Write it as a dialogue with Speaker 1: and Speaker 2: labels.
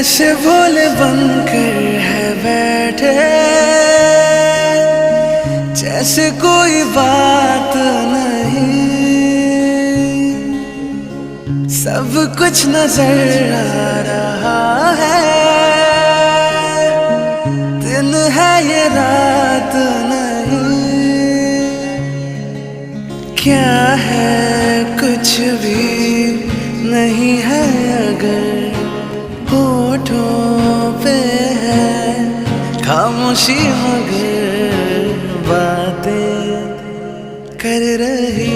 Speaker 1: ऐसे भोले बनकर है बैठे, जैसे कोई बात नहीं। सब कुछ नजर आ रहा है, दिन है ये रात नहीं। क्या है कुछ भी नहीं है अगर होठों पे है खामोशी, मगर बातें कर रही